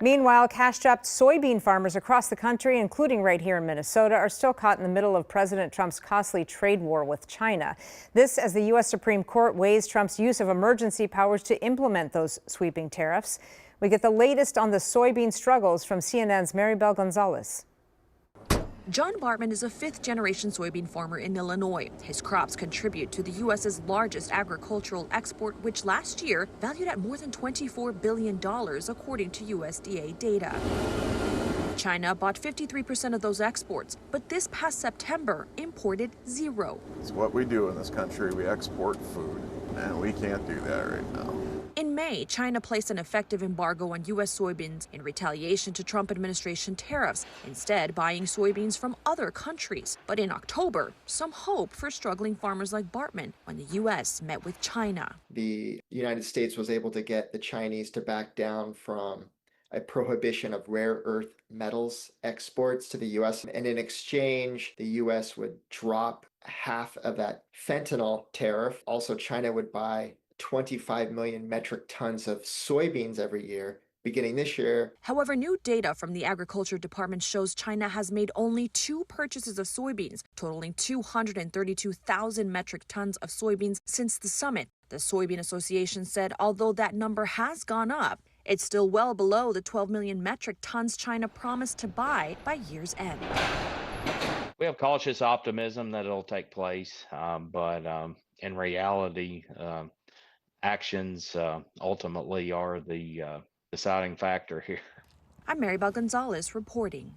Meanwhile, cash-strapped soybean farmers across the country, including right here in Minnesota, are still caught in the middle of President Trump's costly trade war with China. This as the U.S. Supreme Court weighs Trump's use of emergency powers to implement those sweeping tariffs. We get the latest on the soybean struggles from CNN's Maribel Gonzalez. John Bartman is a fifth-generation soybean farmer in Illinois. His crops contribute to the U.S.'s largest agricultural export, which last year valued at more than $24 billion, according to USDA data. China bought 53% of those exports, but this past September imported zero. It's what we do in this country. We export food, and we can't do that right now. In May, China placed an effective embargo on U.S. soybeans in retaliation to Trump administration tariffs, instead buying soybeans from other countries. But in October, some hope for struggling farmers like Bartman when the U.S. met with China. The United States was able to get the Chinese to back down from a prohibition of rare earth metals exports to the U.S. And in exchange, the U.S. would drop half of that fentanyl tariff. Also, China would buy 25 million metric tons of soybeans every year, beginning this year. However, new data from the Agriculture Department shows China has made only 2 purchases of soybeans, totaling 232,000 metric tons of soybeans since the summit. The Soybean Association said although that number has gone up, it's still well below the 12 million metric tons China promised to buy by year's end. We have cautious optimism that it'll take place, but in reality, actions ultimately are the deciding factor here. I'm Maribel Gonzalez reporting.